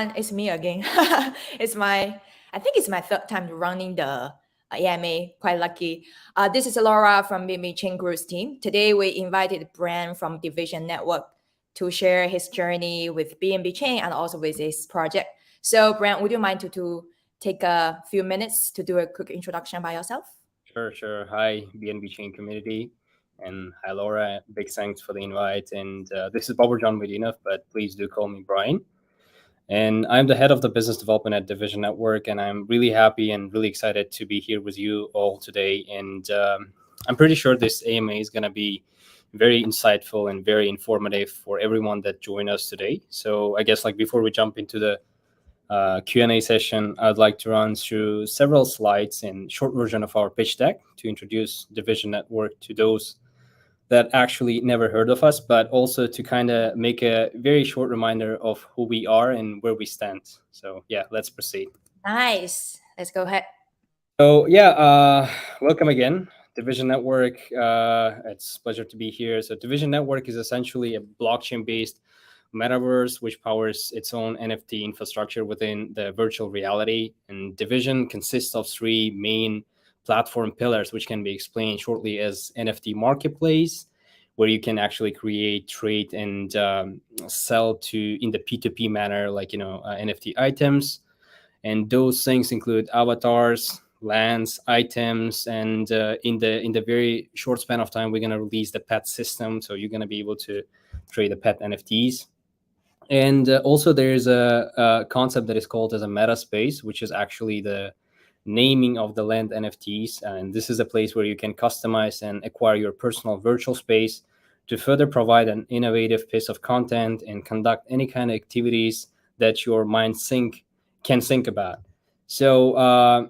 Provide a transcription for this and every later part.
everyone. It's me again. I think it's my third time running the AMA. Quite lucky. This is Laura from BNB Chain Group's team. Today, we invited Brand from Dvision Network to share his journey with BNB Chain and also with his project. So, Brand, would you mind to take a few minutes to do a quick introduction by yourself? Sure. Hi, BNB Chain community. And hi, Laura. Big thanks for the invite. And this is Bobber John Medina, but please do call me Brian. And I'm the head of the business development at Dvision Network. And I'm really happy and really excited to be here with you all today. And I'm pretty sure this AMA is going to be very insightful and very informative for everyone that joined us today. So I guess before we jump into the Q&A session, I'd like to run through several slides and short version of our pitch deck to introduce Dvision Network to those that actually never heard of us, but also to kind of make a very short reminder of who we are and where we stand. So yeah, let's proceed. Nice. Let's go ahead. So yeah, welcome again, Dvision Network. It's a pleasure to be here. So Dvision Network is essentially a blockchain-based Metaverse, which powers its own NFT infrastructure within the virtual reality. And Dvision consists of three main platform pillars, which can be explained shortly as NFT marketplace, where you can actually create, trade, and sell in the P2P manner, NFT items. And those things include avatars, lands, items, and in the very short span of time, we're going to release the pet system. So you're going to be able to trade the pet NFTs. And also there's a concept that is called as a meta space, which is actually the naming of the land NFTs. And this is a place where you can customize and acquire your personal virtual space to further provide an innovative piece of content and conduct any kind of activities that your mind can think about. So,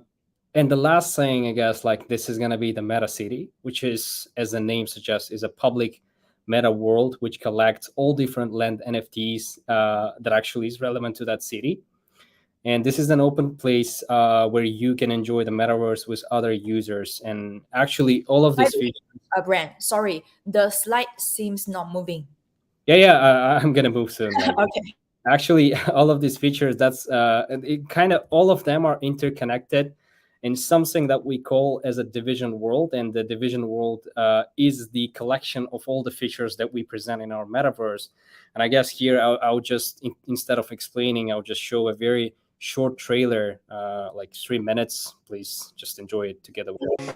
and the last thing, I guess, this is going to be the meta city, which is, as the name suggests, is a public meta world, which collects all different land NFTs that actually is relevant to that city. And this is an open place where you can enjoy the metaverse with other users. And actually, all of these features. Brand, sorry, the slide seems not moving. Yeah, I'm gonna move soon. Okay. Actually, all of these features, all of them are interconnected in something that we call as a Dvision world. And the Dvision world is the collection of all the features that we present in our metaverse. And I guess here I'll just, instead of explaining, I'll just show a very short trailer, 3 minutes. Please just enjoy it together with us.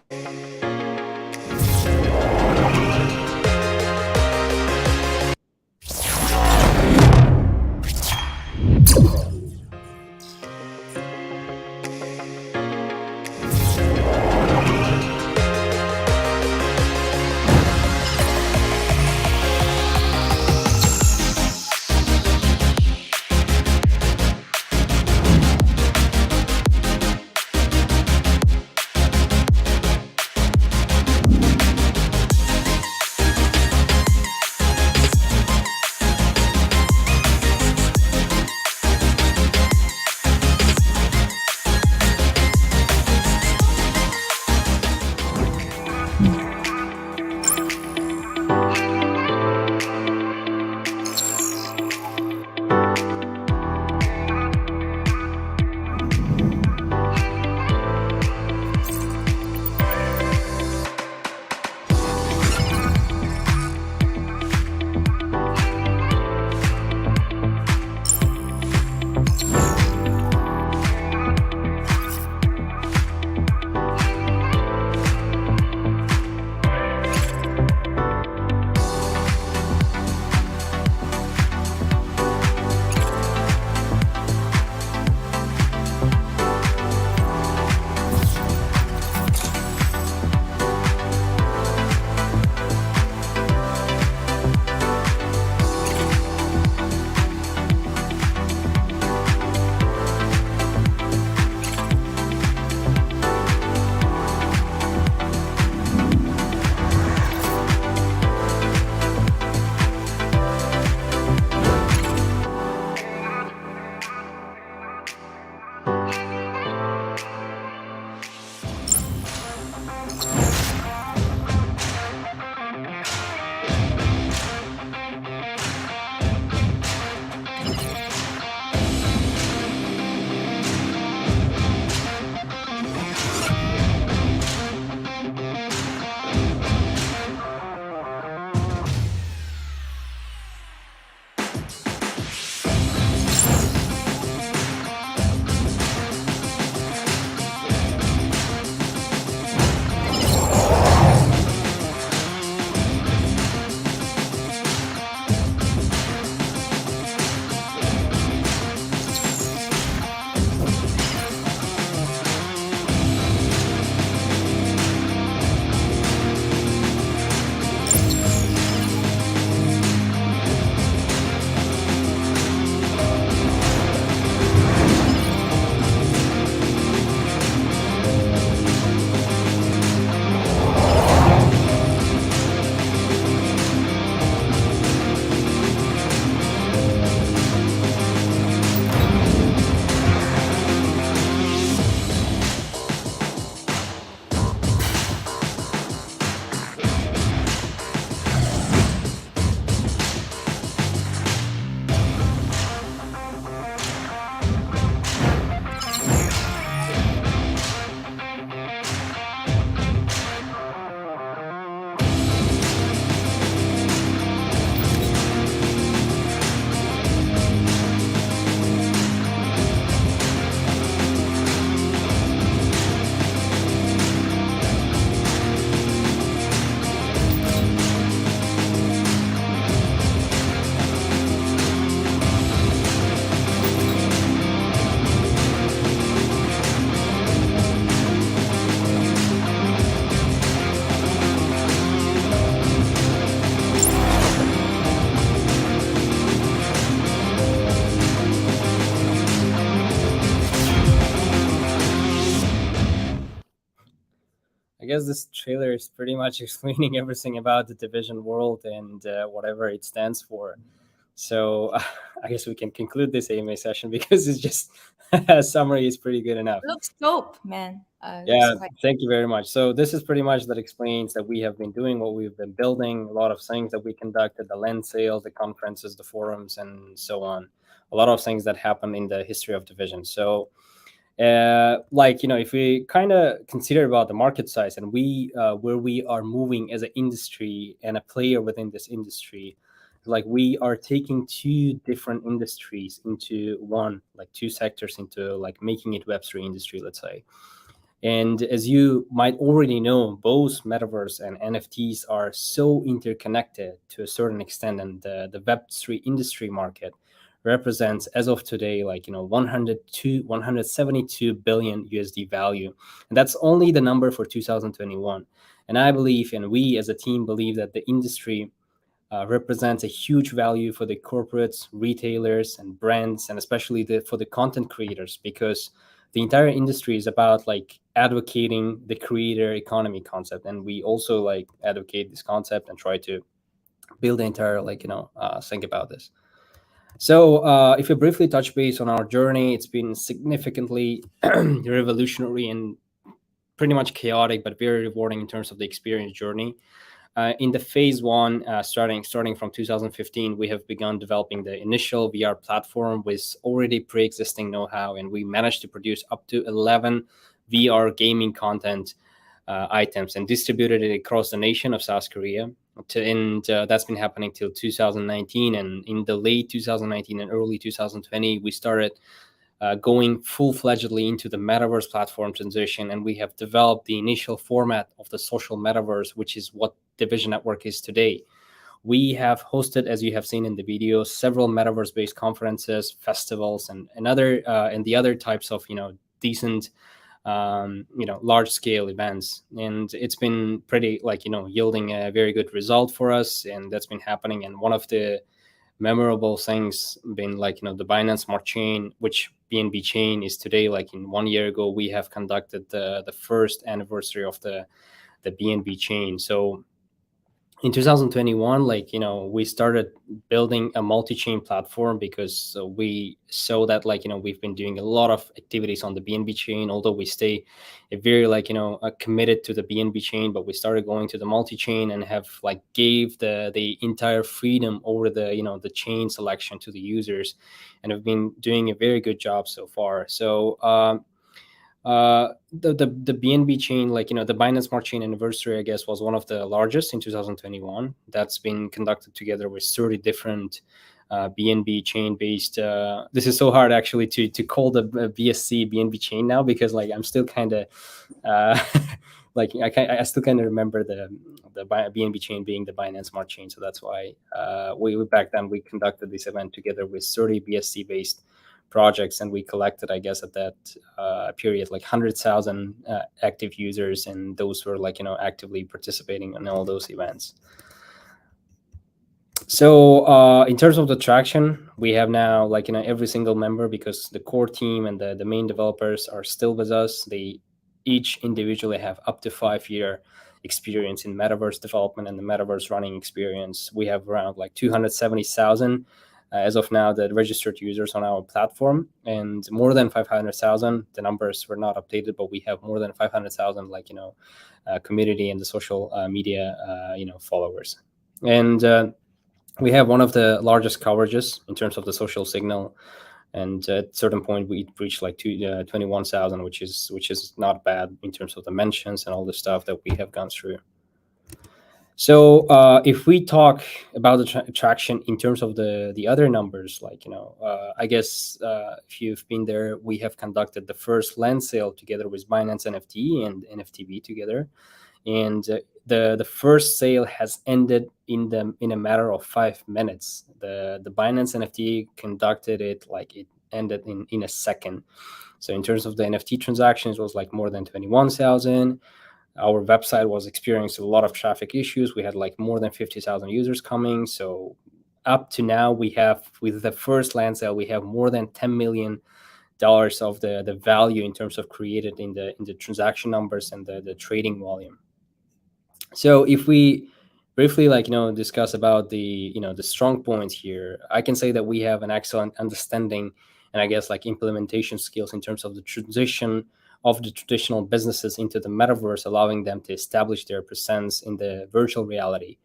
I guess this trailer is pretty much explaining everything about the Dvision world and whatever it stands for. So I guess we can conclude this AMA session because it's just a summary is pretty good enough. Looks dope, man. Looks Yeah, quite. thank you very much. So this is pretty much that explains that we have been doing what we've been building, a lot of things that we conducted, the land sales, the conferences, the forums, and so on. A lot of things that happened in the history of Dvision. So if we kind of consider about the market size and we where we are moving as an industry and a player within this industry, like we are taking two different industries into one, like two sectors into like making it Web3 industry, let's say. And as you might already know, both metaverse and NFTs are so interconnected to a certain extent, and the Web3 industry market represents, as of today, 172 billion USD value, and that's only the number for 2021. And I believe, and we as a team believe, that the industry represents a huge value for the corporates, retailers, and brands, and especially for the content creators, because the entire industry is about like advocating the creator economy concept, and we also like advocate this concept and try to build the entire think about this. So if we briefly touch base on our journey, it's been significantly revolutionary and pretty much chaotic, but very rewarding in terms of the experience journey. In the phase one, starting from 2015, we have begun developing the initial VR platform with already pre-existing know-how, and we managed to produce up to 11 VR gaming content items and distributed it across the nation of South Korea. And that's been happening till 2019. And in the late 2019 and early 2020, we started going full-fledgedly into the metaverse platform transition, and we have developed the initial format of the social metaverse, which is what Dvision Network is today. We have hosted, as you have seen in the video, several metaverse-based conferences, festivals, and the other types of decent large-scale events, and it's been pretty yielding a very good result for us, and that's been happening. And one of the memorable things been the Binance Smart Chain, which BNB chain is today. Like in 1 year ago, we have conducted the first anniversary of the BNB chain. So in 2021, we started building a multi-chain platform because we saw that we've been doing a lot of activities on the BNB chain, although we stay very committed to the BNB chain, but we started going to the multi-chain and have gave the entire freedom over the chain selection to the users, and have been doing a very good job so far. So the BNB chain, the Binance Smart Chain anniversary, I guess, was one of the largest in 2021. That's been conducted together with 30 different BNB chain based. This is so hard actually to call the BSC BNB chain now, because I'm still kind of I still kind of remember the BNB chain being the Binance Smart Chain. So that's why we back then we conducted this event together with 30 BSC based projects, and we collected, I guess, at that period 100,000 active users, and those were actively participating in all those events. So in terms of the traction, we have now every single member, because the core team and the main developers are still with us. They each individually have up to 5-year experience in metaverse development and the metaverse running experience. We have around 270,000 as of now, the registered users on our platform, and more than 500,000. The numbers were not updated, but we have more than 500,000 community and the social media followers. And we have one of the largest coverages in terms of the social signal, and at a certain point we reached 21,000, which is not bad in terms of the mentions and all the stuff that we have gone through. So if we talk about the traction in terms of the other numbers, I guess if you've been there, we have conducted the first land sale together with Binance NFT and NFTB together, and the first sale has ended in a matter of 5 minutes. The Binance NFT conducted it it ended in a second. So in terms of the NFT transactions, it was more than 21,000. Our website was experiencing a lot of traffic issues. We had more than 50,000 users coming. So up to now, we have, with the first land sale, we have more than 10 million dollars of the value in terms of created in the transaction numbers and the trading volume. So if we briefly discuss about the strong points here, I can say that we have an excellent understanding and I guess implementation skills in terms of the transition of the traditional businesses into the metaverse, allowing them to establish their presence in the virtual reality.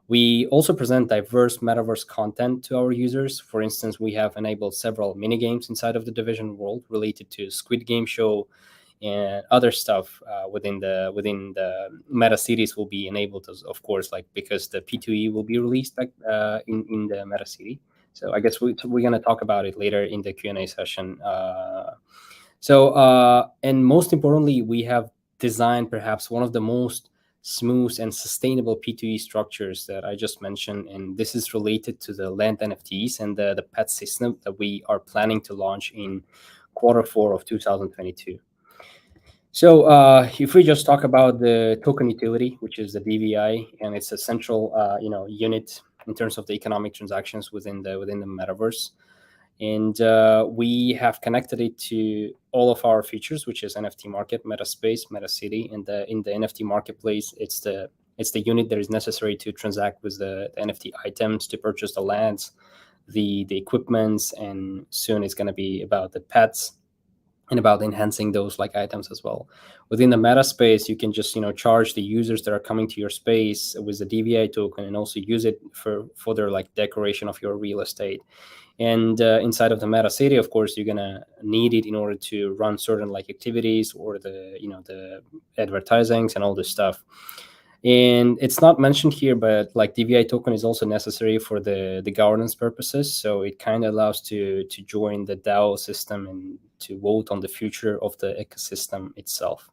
We also present diverse metaverse content to our users. For instance, we have enabled several mini games inside of the Division world related to Squid Game show and other stuff within the meta cities will be enabled, of course, because the P2E will be released in the meta city. So I guess we're going to talk about it later in the Q&A session. And most importantly, we have designed perhaps one of the most smooth and sustainable P2E structures that I just mentioned. And this is related to the land NFTs and the pet system that we are planning to launch in Q4 of 2022. So if we just talk about the token utility, which is the DVI, and it's a central unit in terms of the economic transactions within the metaverse. And we have connected it to all of our features, which is NFT market, meta space, meta city. And in the NFT marketplace, it's the unit that is necessary to transact with the NFT items, to purchase the lands, the equipments, and soon it's going to be about the pets and about enhancing those items as well. Within the meta space, you can just charge the users that are coming to your space with the DVI token and also use it for their decoration of your real estate. And inside of the meta city, of course, you're gonna need it in order to run certain activities or the advertisings and all this stuff. And it's not mentioned here, but DVI token is also necessary for the governance purposes. So it kind of allows to join the DAO system and to vote on the future of the ecosystem itself.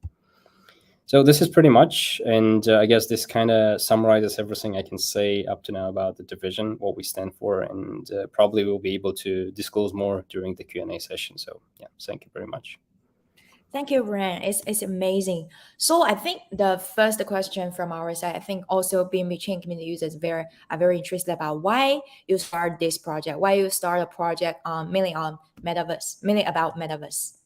So this is pretty much, and I guess this kind of summarizes everything I can say up to now about the Division, what we stand for, and probably we'll be able to disclose more during the Q&A session. So yeah, thank you very much. Thank you, Brian. It's amazing. So I think the first question from our side, I think also BNB chain community users are very interested about why you start this project, why you start a project mainly on Metaverse, mainly about Metaverse.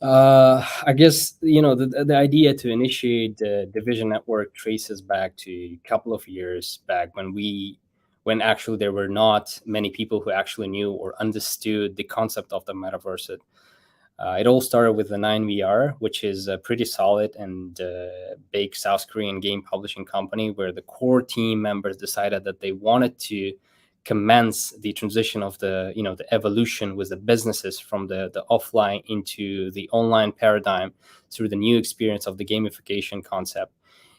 I guess the idea to initiate the Dvision Network traces back to a couple of years back when actually there were not many people who actually knew or understood the concept of the metaverse. It all started with the 9VR, which is a pretty solid and big South Korean game publishing company, where the core team members decided that they wanted to commence the transition of the evolution with the businesses from the offline into the online paradigm through the new experience of the gamification concept,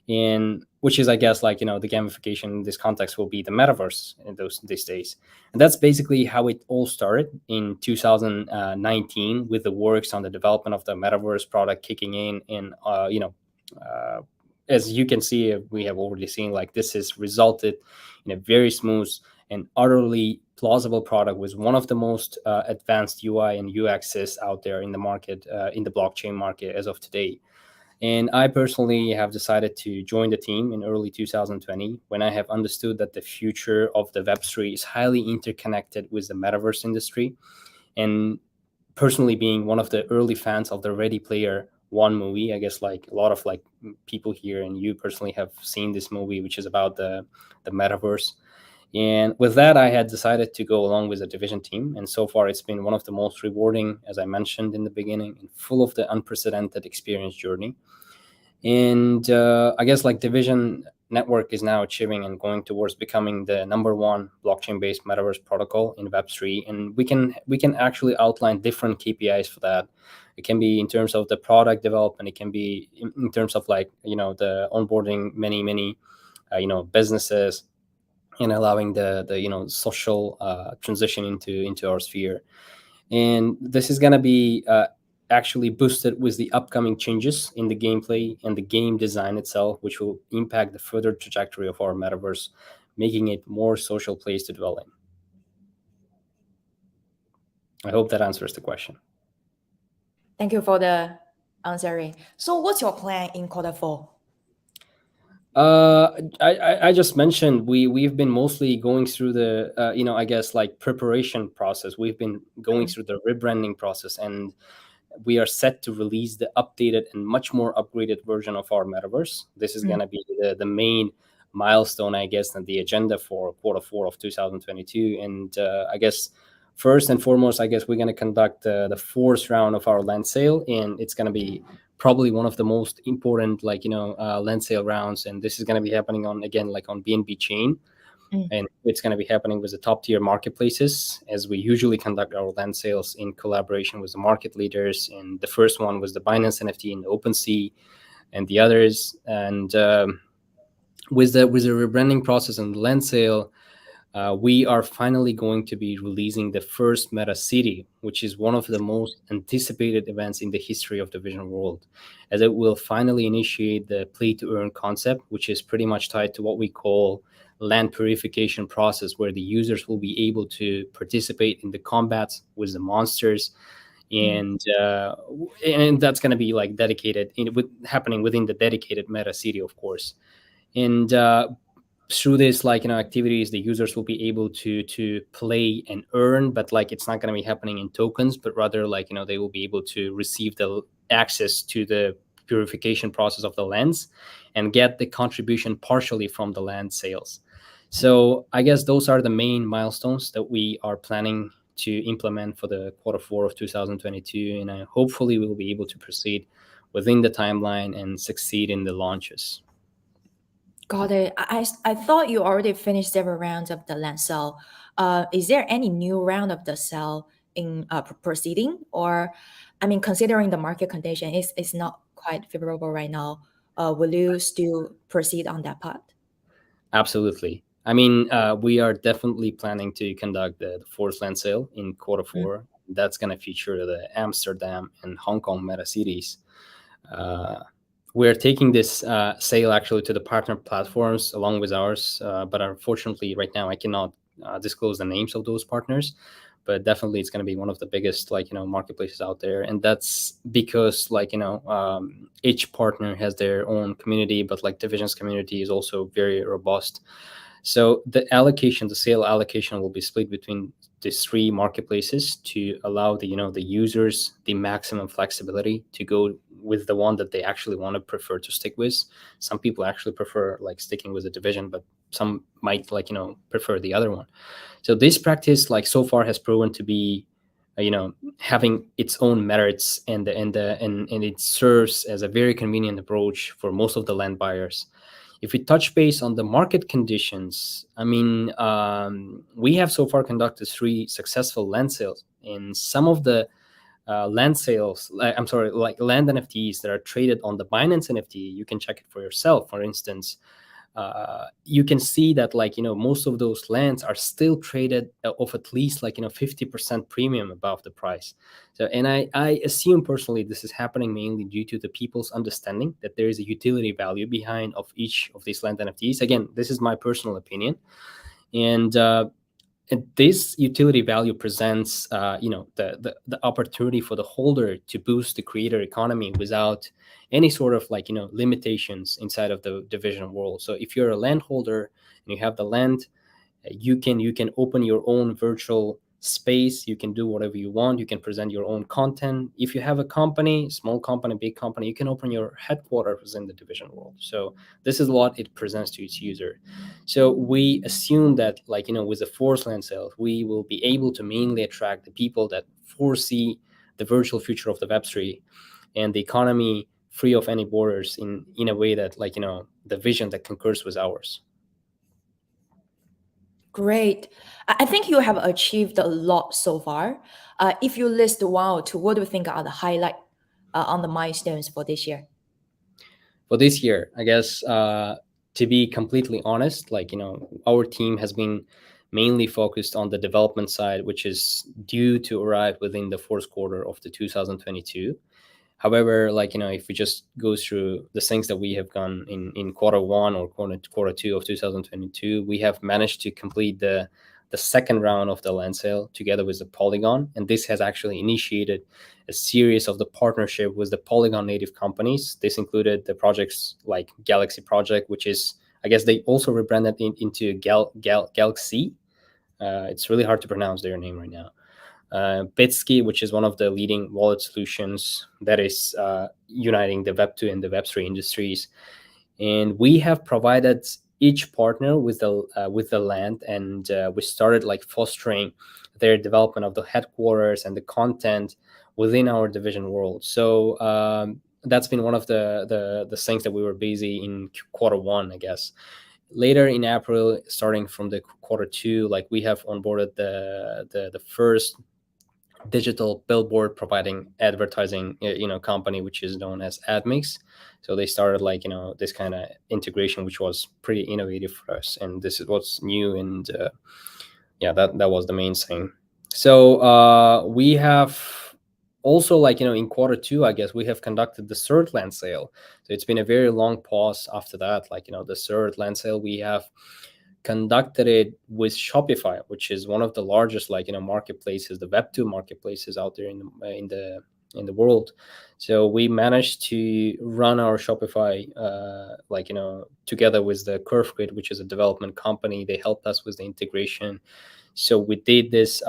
in which is, I guess, the gamification in this context will be the metaverse in these days. And that's basically how it all started in 2019 with the works on the development of the metaverse product kicking in as you can see, we have already seen this has resulted in a very smooth and utterly plausible product with one of the most advanced UI and UXs out there in the market, in the blockchain market as of today. And I personally have decided to join the team in early 2020 when I have understood that the future of the Web3 is highly interconnected with the metaverse industry. And personally being one of the early fans of the Ready Player One movie, I guess a lot of people here and you personally have seen this movie, which is about the metaverse. And with that, I had decided to go along with the Division team. And so far, it's been one of the most rewarding, as I mentioned in the beginning, and full of the unprecedented experience journey. And I guess Division Network is now achieving and going towards becoming the #1 blockchain-based metaverse protocol in Web3. And we can actually outline different KPIs for that. It can be in terms of the product development. It can be in terms of the onboarding many businesses, and allowing the social transition into our sphere. And this is going to be actually boosted with the upcoming changes in the gameplay and the game design itself, which will impact the further trajectory of our metaverse, making it more social place to dwell in. I hope that answers the question. Thank you for the answering. So what's your plan in Q4? I just mentioned we've been mostly going through the I guess like preparation process. We've been going through the rebranding process, and we are set to release the updated and much more upgraded version of our metaverse. This is going to be the main milestone, I guess, and the agenda for quarter 4 of 2022. And I guess first and foremost, I guess we're going to conduct the fourth round of our land sale, and it's going to be probably one of the most important land sale rounds. And this is going to be happening on, again, like on BNB chain. And it's going to be happening with the top tier marketplaces, as we usually conduct our land sales in collaboration with the market leaders. And the first one was the Binance NFT and OpenSea and the others. And with the rebranding process and the land sale, we are finally going to be releasing the first Meta City, which is one of the most anticipated events in the history of the Vision world, as it will finally initiate the play to earn concept, which is pretty much tied to what we call land purification process, where the users will be able to participate in the combats with the monsters. And that's going to be like dedicated happening within the dedicated Meta City, of course. And through this activities, the users will be able to play and earn, but it's not going to be happening in tokens, but rather they will be able to receive the access to the purification process of the lands and get the contribution partially from the land sales. So I guess those are the main milestones that we are planning to implement for the quarter 4 of 2022, and hopefully we will be able to proceed within the timeline and succeed in the launches. Got it. I thought you already finished several rounds of the land sale. Is there any new round of the sale in proceeding? Or, I mean, considering the market condition is not quite favorable right now, will you still proceed on that part? Absolutely. I mean, we are definitely planning to conduct the fourth land sale in quarter 4. That's going to feature the Amsterdam and Hong Kong meta cities. We're taking this sale actually to the partner platforms along with ours, but unfortunately right now I cannot disclose the names of those partners. But definitely it's going to be one of the biggest marketplaces out there, and that's because each partner has their own community, but Dvision's community is also very robust. So the sale allocation will be split between these 3 marketplaces to allow the users the maximum flexibility to go with the one that they actually want to prefer to stick with. Some people actually prefer sticking with the Dvision, but some might prefer the other one. So this practice so far has proven to be having its own merits, and it serves as a very convenient approach for most of the land buyers. If we touch base on the market conditions, I mean, we have so far conducted 3 successful land sales. In some of the land sales, land NFTs that are traded on the Binance NFT, you can check it for yourself. For instance, you can see that most of those lands are still traded of at least 50% premium above the price. So, and I assume personally this is happening mainly due to the people's understanding that there is a utility value behind of each of these land NFTs. Again, this is my personal opinion, and this utility value presents the opportunity for the holder to boost the creator economy without any sort of limitations inside of the Dvision world. So if you're a landholder and you have the land, you can open your own virtual space. You can do whatever you want. You can present your own content. If you have a company, small company, big company, you can open your headquarters in the Dvision world. So this is what it presents to its user. So we assume that with the forced land sales, we will be able to mainly attract the people that foresee the virtual future of the Web3 and the economy free of any borders in a way that the vision that concurs with ours. Great. I think you have achieved a lot so far. If you list 1 or 2, what do you think are the highlight on the milestones for this year? For this year, I guess, to be completely honest, our team has been mainly focused on the development side, which is due to arrive within the 4th quarter of the 2022. However, if we just go through the things that we have done in quarter 1 or quarter 2 of 2022, we have managed to complete the the second round of the land sale together with the Polygon, and this has actually initiated a series of the partnership with the Polygon native companies. This included the projects like Galaxy Project, which is, I guess they also rebranded into Galaxy. It's really hard to pronounce their name right now. Bitsky, which is one of the leading wallet solutions that is uniting the Web2 and the Web3 industries. And we have provided each partner with the land, and we started like fostering their development of the headquarters and the content within our Dvision world. So that's been one of the things that we were busy in Q1, I guess. Later in April, starting from the Q2, like we have onboarded the first digital billboard providing advertising company, which is known as AdMix. So they started like this kind of integration, which was pretty innovative for us, and this is what's new. And that was the main thing. So we have also, like in Q2, I guess we have conducted the third land sale. So it's been a very long pause after that. Like the third land sale, we have conducted it with Shopify, which is one of the largest marketplaces, the Web2 marketplaces out there in the world. So we managed to run our Shopify together with the CurveGrid, which is a development company. They helped us with the integration. So we did this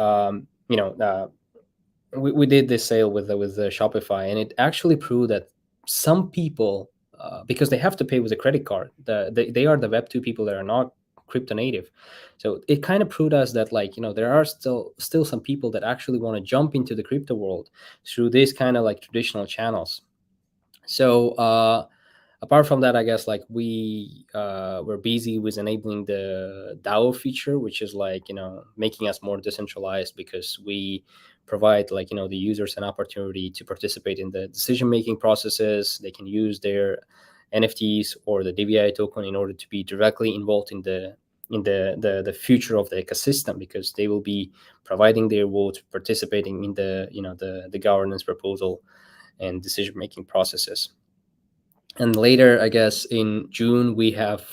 we did this sale with the Shopify, and it actually proved that some people, because they have to pay with a credit card, they are the Web2 people that are not crypto native. So it kind of proved us that there are still some people that actually want to jump into the crypto world through these kind of traditional channels. So apart from that, I guess we're busy with enabling the DAO feature, which is making us more decentralized, because we provide the users an opportunity to participate in the decision making processes. They can use their NFTs or the DVI token in order to be directly involved in the future of the ecosystem, because they will be providing their vote, participating in the governance proposal and decision making processes. And later, I guess in June, we have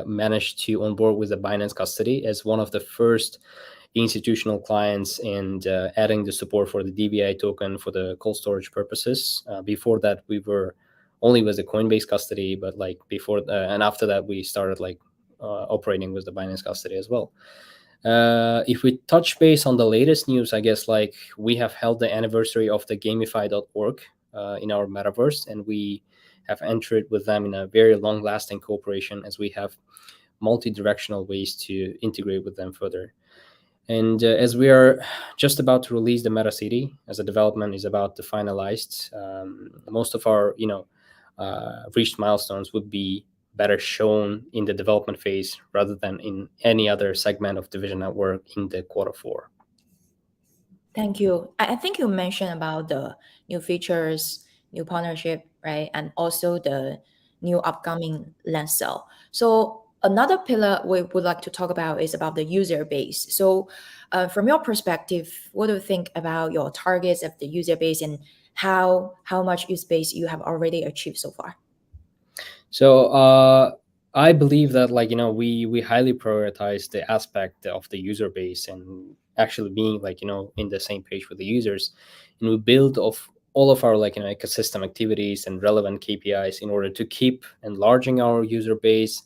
managed to onboard with the Binance Custody as one of the first institutional clients, and adding the support for the DVI token for the cold storage purposes. Before that, we were only with the Coinbase Custody, but before and after that, we started operating with the Binance Custody as well. If we touch base on the latest news, I guess we have held the anniversary of the gamify.org in our Metaverse, and we have entered with them in a very long-lasting cooperation, as we have multi-directional ways to integrate with them further. And as we are just about to release the Meta City, as the development is about to finalize, most of our reached milestones would be better shown in the development phase rather than in any other segment of Dvision Network in the Q4. Thank you. I think you mentioned about the new features, new partnership, right? And also the new upcoming land sale. So another pillar we would like to talk about is about the user base. So from your perspective, what do you think about your targets of the user base, and how much user base you have already achieved so far? So I believe that we highly prioritize the aspect of the user base, and actually being in the same page with the users, and we build all of our ecosystem activities and relevant KPIs in order to keep enlarging our user base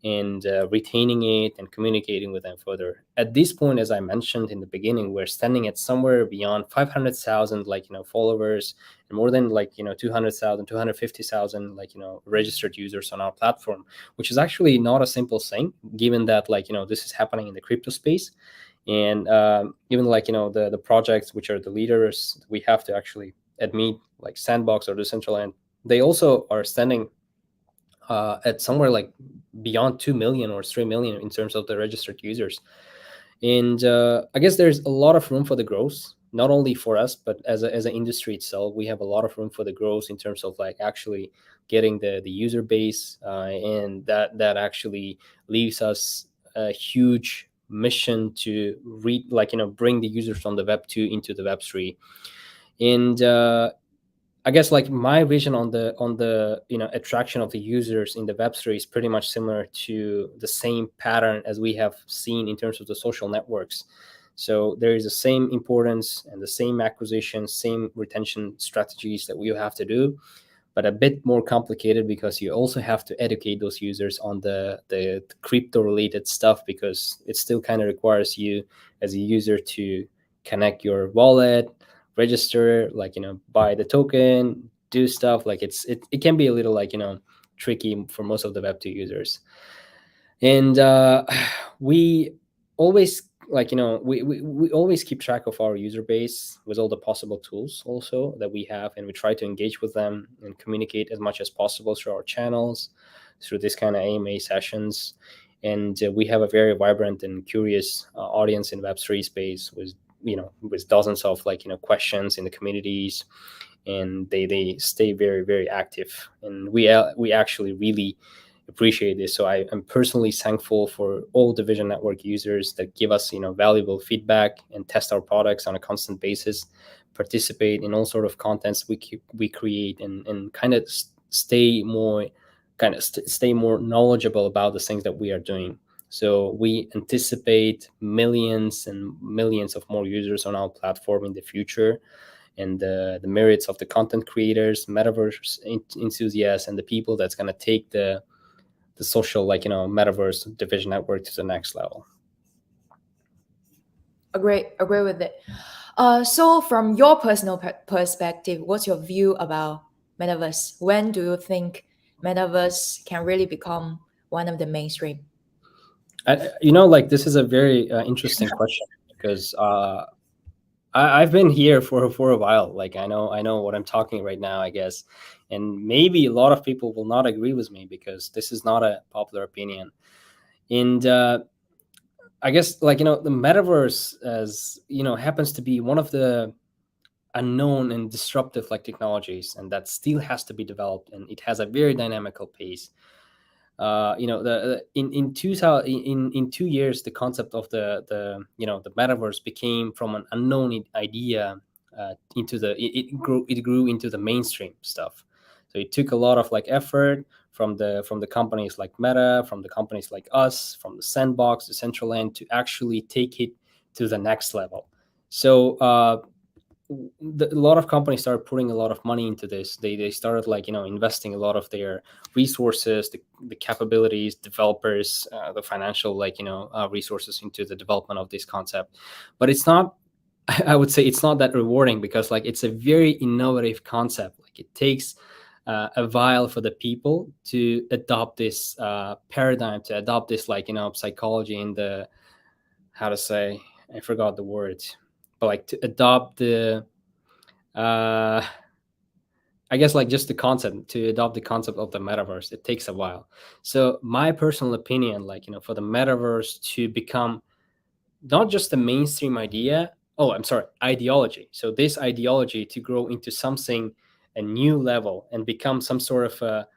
and retaining it and communicating with them further. At this point, as I mentioned in the beginning, we're standing at somewhere beyond 500,000 followers, and more than 200,000, 250,000 registered users on our platform, which is actually not a simple thing, given that this is happening in the crypto space. And even the projects which are the leaders, we have to actually admit, Sandbox or Decentraland, they also are standing at somewhere beyond 2 million or 3 million in terms of the registered users. And I guess there's a lot of room for the growth, not only for us, but as an industry itself. We have a lot of room for the growth in terms of actually getting the user base, and that actually leaves us a huge mission to bring the users from the Web2 into the Web3. And I guess like my vision on the attraction of the users in the Web3 is pretty much similar to the same pattern as we have seen in terms of the social networks. So there is the same importance and the same acquisition, same retention strategies that we have to do, but a bit more complicated because you also have to educate those users on the crypto related stuff, because it still kind of requires you as a user to connect your wallet, register, like, buy the token, do stuff. Like it can be a little like, tricky for most of the Web2 users. And we always like, we always keep track of our user base with all the possible tools also that we have, and we try to engage with them and communicate as much as possible through our channels, through this kind of AMA sessions. And we have a very vibrant and curious audience in Web3 space with with dozens of like questions in the communities, and they stay very, very active, and we actually really appreciate this. So I am personally thankful for all Dvision Network users that give us valuable feedback and test our products on a constant basis, participate in all sort of contents we create, and kind of stay more knowledgeable about the things that we are doing. So we anticipate millions and millions of more users on our platform in the future, and the merits of the content creators, metaverse enthusiasts, and the people that's going to take the social metaverse Dvision Network to the next level. Agree with it. So from your personal perspective, what's your view about Metaverse? When do you think Metaverse can really become one of the mainstream? Like this is a very interesting question, because I've been here for a while. Like I know what I'm talking right now, I guess, and maybe a lot of people will not agree with me because this is not a popular opinion. And I guess like the metaverse, as happens to be one of the unknown and disruptive like technologies, and that still has to be developed, and it has a very dynamical pace. The in 2000 in 2 years, the concept of the metaverse became from an unknown idea into it grew into the mainstream stuff. So it took a lot of like effort from the companies like Meta, from the companies like us, from the Sandbox, the Decentraland, to actually take it to the next level. So a lot of companies started putting a lot of money into this. They started like investing a lot of their resources, the capabilities, developers, the financial resources into the development of this concept. But it's not, I would say it's not that rewarding, because like it's a very innovative concept. Like it takes a while for the people to adopt this paradigm, to adopt this psychology and the, how to say, I forgot the word, but like to adopt the I guess like just the concept, to adopt the concept of the metaverse, it takes a while. So my personal opinion, like for the metaverse to become not just a mainstream idea, ideology. So this ideology to grow into something, a new level, and become some sort of a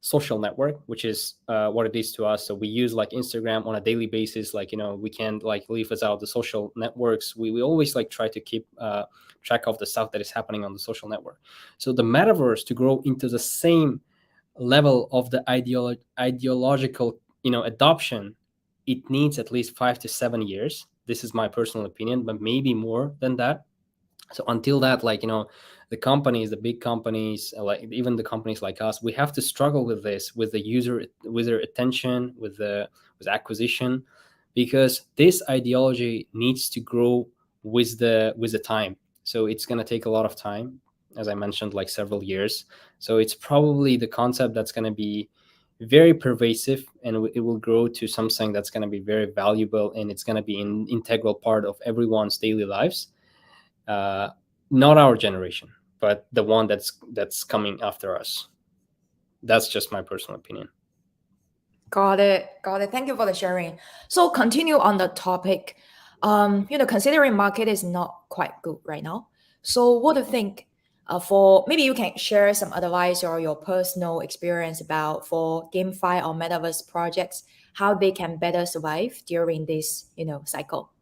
social network, which is what it is to us. So we use like Instagram on a daily basis. Like we can't like leave without the social networks. We always like try to keep track of the stuff that is happening on the social network. So the metaverse to grow into the same level of the ideological adoption, it needs at least 5 to 7 years. This is my personal opinion, but maybe more than that. So until that, the companies, the big companies, like even the companies like us, we have to struggle with this, with the user, with their attention, with acquisition, because this ideology needs to grow with the time. So it's going to take a lot of time, as I mentioned, like several years. So it's probably the concept that's going to be very pervasive, and it will grow to something that's going to be very valuable, and it's going to be an integral part of everyone's daily lives. Not our generation, but the one that's coming after us. That's just my personal opinion. Got it. Thank you for the sharing. So continue on the topic. Considering market is not quite good right now. So what do you think? For maybe you can share some advice or your personal experience about for GameFi or Metaverse projects, how they can better survive during this cycle.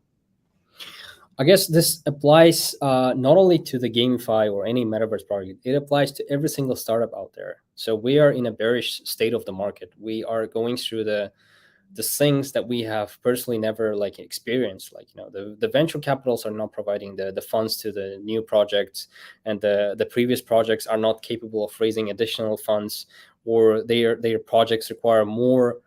I guess this applies not only to the GameFi or any metaverse project, it applies to every single startup out there. So we are in a bearish state of the market. We are going through the things that we have personally never like experienced. Like, the venture capitals are not providing the funds to the new projects, and the previous projects are not capable of raising additional funds, or their projects require more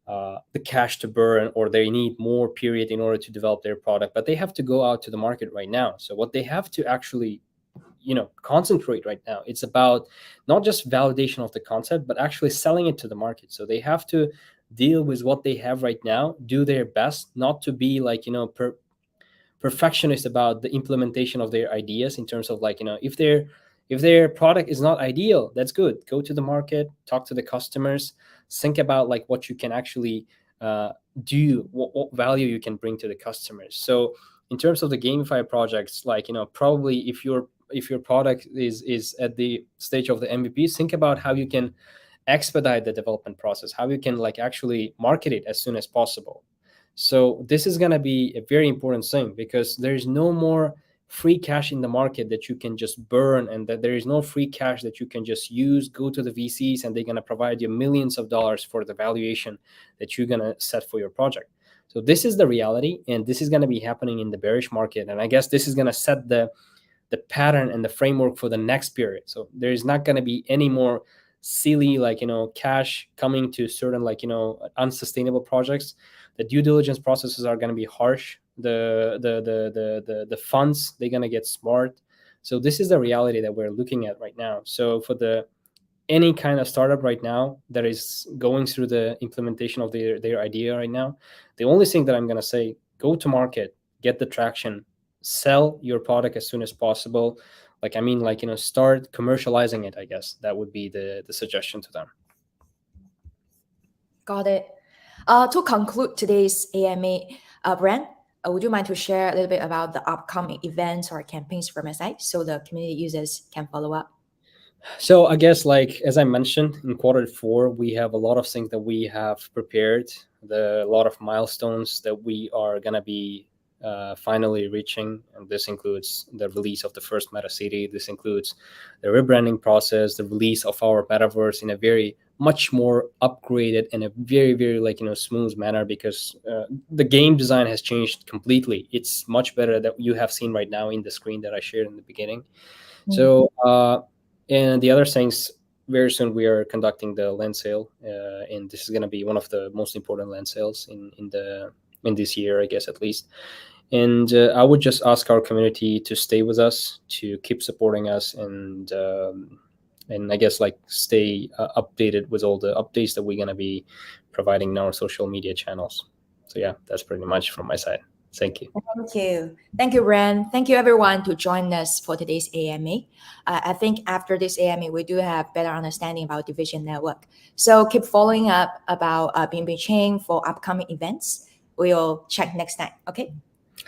the cash to burn, or they need more period in order to develop their product, but they have to go out to the market right now. So what they have to actually concentrate right now, it's about not just validation of the concept, but actually selling it to the market. So they have to deal with what they have right now, do their best not to be like perfectionist about the implementation of their ideas, in terms of like, if their product is not ideal, that's good, go to the market, talk to the customers, think about like what you can actually do, what value you can bring to the customers. So in terms of the GameFi projects, like, probably if your product is at the stage of the MVP, think about how you can expedite the development process, how you can like actually market it as soon as possible. So this is going to be a very important thing, because there's no more free cash in the market that you can just burn, and that there is no free cash that you can just use, go to the VCs, and they're going to provide you millions of dollars for the valuation that you're going to set for your project. So this is the reality, and this is going to be happening in the bearish market. And I guess this is going to set the pattern and the framework for the next period. So there is not going to be any more silly like cash coming to certain like unsustainable projects. The due diligence processes are going to be harsh. The funds, they're going to get smart. So this is the reality that we're looking at right now. So for any kind of startup right now that is going through the implementation of their idea right now, the only thing that I'm going to say, go to market, get the traction, sell your product as soon as possible. Like, start commercializing it. I guess that would be the suggestion to them. Got it. To conclude today's AMA, Brand, would you mind to share a little bit about the upcoming events or campaigns from your side, so the community users can follow up? So I guess, like, as I mentioned, in Q4, we have a lot of things that we have prepared, a lot of milestones that we are going to be finally reaching. And this includes the release of the first Meta City. This includes the rebranding process, the release of our Metaverse in a very much more upgraded and a very, very smooth manner, because the game design has changed completely. It's much better that you have seen right now in the screen that I shared in the beginning. Mm. So, and the other things, very soon we are conducting the land sale, and this is going to be one of the most important land sales in this year, I guess, at least. And I would just ask our community to stay with us, to keep supporting us, and I guess stay updated with all the updates that we're going to be providing in our social media channels. So yeah, that's pretty much from my side. Thank you. Thank you. Thank you, Ren. Thank you, everyone, to join us for today's AMA. I think after this AMA, we do have better understanding about Dvision Network. So keep following up about BNB Chain for upcoming events. We'll check next time. Okay.